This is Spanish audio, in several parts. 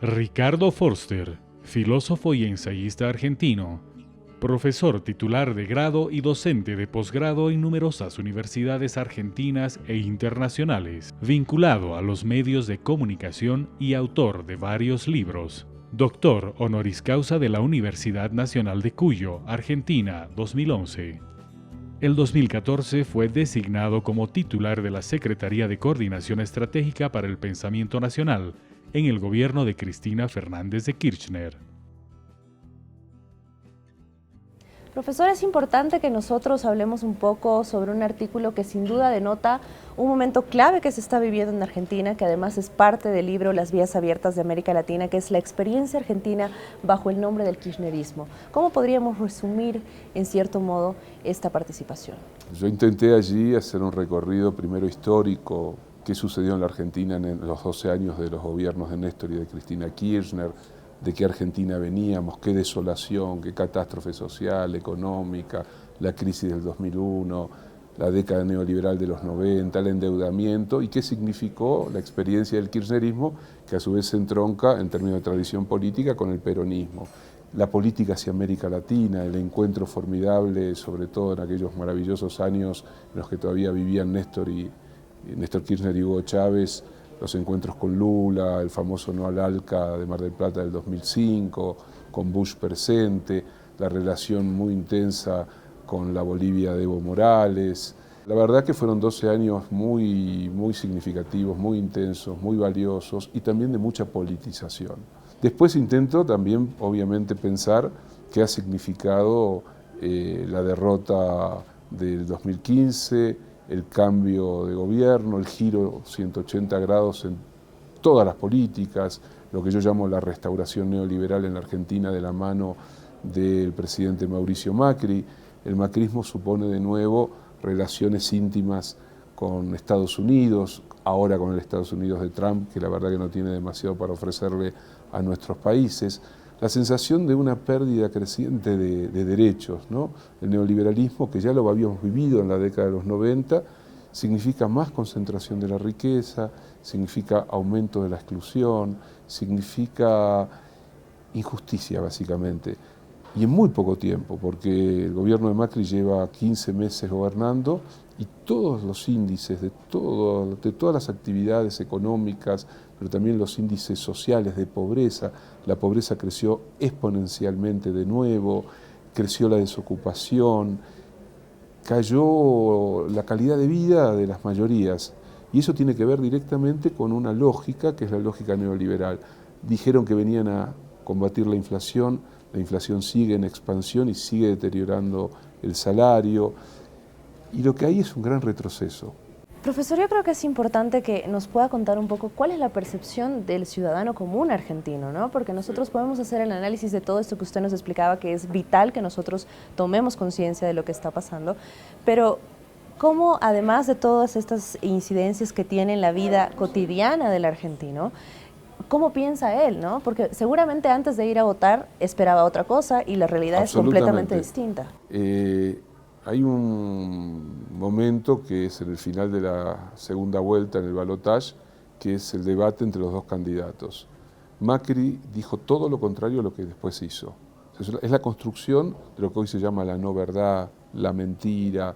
Ricardo Forster, filósofo y ensayista argentino, profesor titular de grado y docente de posgrado en numerosas universidades argentinas e internacionales, vinculado a los medios de comunicación y autor de varios libros. Doctor honoris causa de la Universidad Nacional de Cuyo, Argentina, 2011. El 2014 fue designado como titular de la Secretaría de Coordinación Estratégica para el Pensamiento Nacional en el gobierno de Cristina Fernández de Kirchner. Profesor, es importante que nosotros hablemos un poco sobre un artículo que sin duda denota un momento clave que se está viviendo en Argentina, que además es parte del libro Las Vías Abiertas de América Latina, que es la experiencia argentina bajo el nombre del kirchnerismo. ¿Cómo podríamos resumir, en cierto modo, esta participación? Yo intenté allí hacer un recorrido primero histórico, qué sucedió en la Argentina en los 12 años de los gobiernos de Néstor y de Cristina Kirchner, de qué Argentina veníamos, qué desolación, qué catástrofe social, económica, la crisis del 2001, la década neoliberal de los 90, el endeudamiento y qué significó la experiencia del kirchnerismo, que a su vez se entronca en términos de tradición política con el peronismo. La política hacia América Latina, el encuentro formidable, sobre todo en aquellos maravillosos años en los que todavía vivían Néstor Kirchner y Hugo Chávez, los encuentros con Lula, el famoso no al ALCA de Mar del Plata del 2005, con Bush presente, la relación muy intensa con la Bolivia de Evo Morales. La verdad que fueron 12 años muy significativos, muy intensos, muy valiosos y también de mucha politización. Después intento también, obviamente, pensar qué ha significado la derrota del 2015, el cambio de gobierno, el giro 180 grados en todas las políticas, lo que yo llamo la restauración neoliberal en la Argentina de la mano del presidente Mauricio Macri. El macrismo supone de nuevo relaciones íntimas con Estados Unidos, ahora con el Estados Unidos de Trump, que la verdad que no tiene demasiado para ofrecerle a nuestros países. La sensación de una pérdida creciente de derechos, ¿no? El neoliberalismo, que ya lo habíamos vivido en la década de los 90, significa más concentración de la riqueza, significa aumento de la exclusión, significa injusticia básicamente. Y en muy poco tiempo, porque el gobierno de Macri lleva 15 meses gobernando y todos los índices de todas las actividades económicas, pero también los índices sociales de pobreza, la pobreza creció exponencialmente de nuevo, creció la desocupación, cayó la calidad de vida de las mayorías. Y eso tiene que ver directamente con una lógica, que es la lógica neoliberal. Dijeron que venían a combatir la inflación sigue en expansión y sigue deteriorando el salario, y lo que hay es un gran retroceso. Profesor, yo creo que es importante que nos pueda contar un poco cuál es la percepción del ciudadano común argentino, ¿no? Porque nosotros podemos hacer el análisis de todo esto que usted nos explicaba, que es vital que nosotros tomemos conciencia de lo que está pasando, pero cómo, además de todas estas incidencias que tiene en la vida cotidiana del argentino, ¿cómo piensa él, no? Porque seguramente antes de ir a votar esperaba otra cosa y la realidad es completamente distinta. Hay un momento que es en el final de la segunda vuelta en el balotaje, que es el debate entre los dos candidatos. Macri dijo todo lo contrario a lo que después hizo. Es la construcción de lo que hoy se llama la no verdad, la mentira,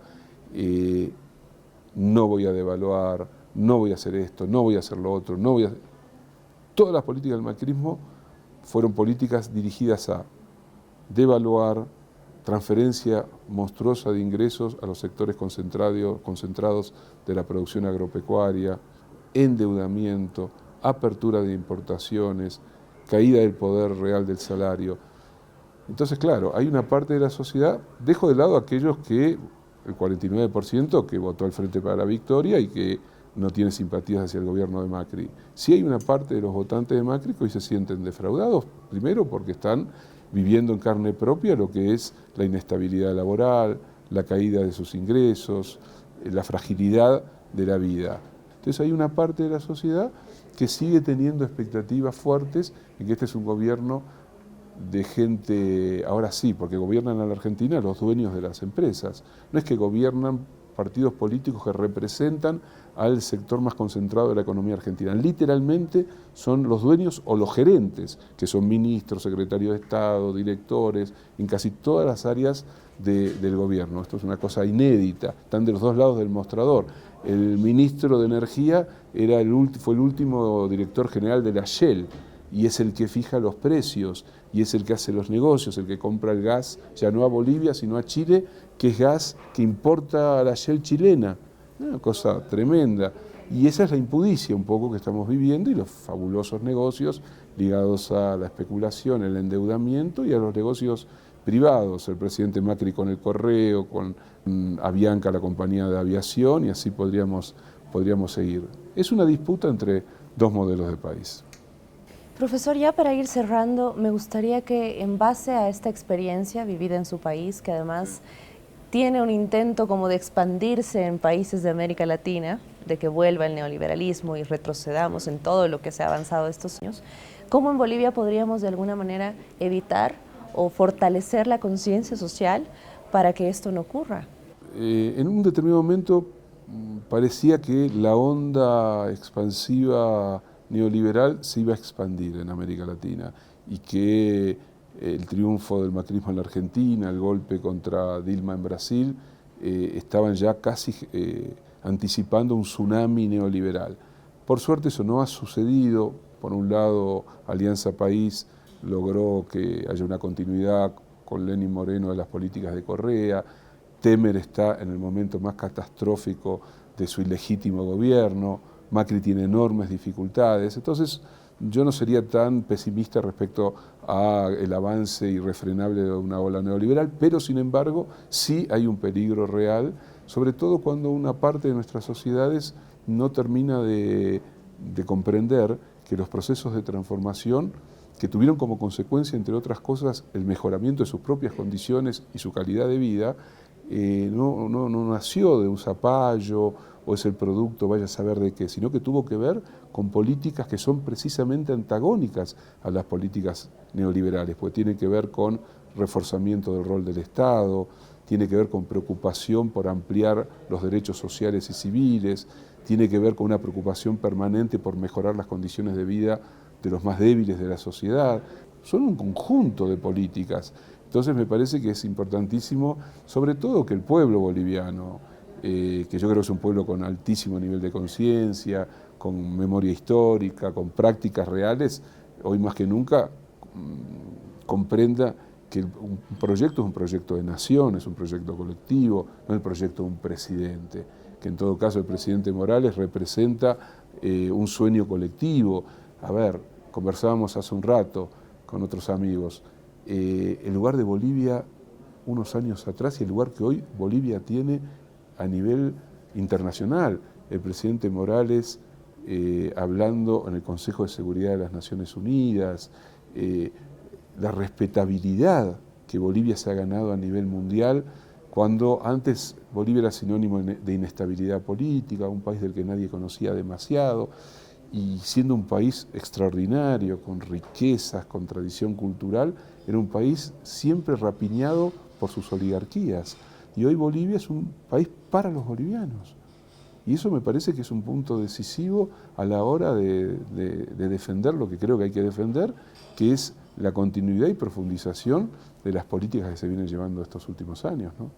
no voy a devaluar, no voy a hacer esto, no voy a hacer lo otro, no voy a... Todas las políticas del macrismo fueron políticas dirigidas a devaluar, transferencia monstruosa de ingresos a los sectores concentrados de la producción agropecuaria, endeudamiento, apertura de importaciones, caída del poder real del salario. Entonces, claro, hay una parte de la sociedad, dejo de lado a aquellos que, el 49% que votó al Frente para la Victoria y que no tiene simpatías hacia el gobierno de Macri. Sí hay una parte de los votantes de Macri que hoy se sienten defraudados, primero porque están viviendo en carne propia lo que es la inestabilidad laboral, la caída de sus ingresos, la fragilidad de la vida. Entonces hay una parte de la sociedad que sigue teniendo expectativas fuertes en que este es un gobierno de gente, ahora sí, porque gobiernan a la Argentina los dueños de las empresas. No es que gobiernan partidos políticos que representan al sector más concentrado de la economía argentina. Literalmente son los dueños o los gerentes, que son ministros, secretarios de Estado, directores, en casi todas las áreas del gobierno. Esto es una cosa inédita, están de los dos lados del mostrador. El ministro de Energía fue el último director general de la Shell, y es el que fija los precios, y es el que hace los negocios, el que compra el gas, ya no a Bolivia, sino a Chile, que es gas que importa a la Shell chilena. Una cosa tremenda. Y esa es la impudicia un poco que estamos viviendo y los fabulosos negocios ligados a la especulación, el endeudamiento y a los negocios privados. El presidente Macri con el correo, con Avianca, la compañía de aviación, y así podríamos seguir. Es una disputa entre dos modelos de país. Profesor, ya para ir cerrando, me gustaría que en base a esta experiencia vivida en su país, que además tiene un intento como de expandirse en países de América Latina, de que vuelva el neoliberalismo y retrocedamos en todo lo que se ha avanzado estos años, ¿cómo en Bolivia podríamos de alguna manera evitar o fortalecer la conciencia social para que esto no ocurra? En un determinado momento parecía que la onda expansiva neoliberal se iba a expandir en América Latina y que el triunfo del macrismo en la Argentina, el golpe contra Dilma en Brasil, estaban ya casi anticipando un tsunami neoliberal. Por suerte eso no ha sucedido. Por un lado, Alianza País logró que haya una continuidad con Lenín Moreno de las políticas de Correa. Temer está en el momento más catastrófico de su ilegítimo gobierno. Macri tiene enormes dificultades. Entonces, yo no sería tan pesimista respecto al avance irrefrenable de una ola neoliberal, pero sin embargo sí hay un peligro real, sobre todo cuando una parte de nuestras sociedades no termina de comprender que los procesos de transformación, que tuvieron como consecuencia, entre otras cosas, el mejoramiento de sus propias condiciones y su calidad de vida, no nació de un zapallo o es el producto, vaya a saber de qué, sino que tuvo que ver con políticas que son precisamente antagónicas a las políticas neoliberales, pues tiene que ver con reforzamiento del rol del Estado, tiene que ver con preocupación por ampliar los derechos sociales y civiles, tiene que ver con una preocupación permanente por mejorar las condiciones de vida de los más débiles de la sociedad. Son un conjunto de políticas. Entonces me parece que es importantísimo, sobre todo que el pueblo boliviano, que yo creo que es un pueblo con altísimo nivel de conciencia, con memoria histórica, con prácticas reales, hoy más que nunca comprenda que un proyecto es un proyecto de nación, es un proyecto colectivo, no es el proyecto de un presidente, que en todo caso el presidente Morales representa un sueño colectivo. A ver, conversábamos hace un rato con otros amigos, el lugar de Bolivia unos años atrás y el lugar que hoy Bolivia tiene a nivel internacional. El presidente Morales hablando en el Consejo de Seguridad de las Naciones Unidas, la respetabilidad que Bolivia se ha ganado a nivel mundial, cuando antes Bolivia era sinónimo de inestabilidad política, un país del que nadie conocía demasiado, y siendo un país extraordinario, con riquezas, con tradición cultural, era un país siempre rapiñado por sus oligarquías. Y hoy Bolivia es un país para los bolivianos. Y eso me parece que es un punto decisivo a la hora de defender lo que creo que hay que defender, que es la continuidad y profundización de las políticas que se vienen llevando estos últimos años, ¿no?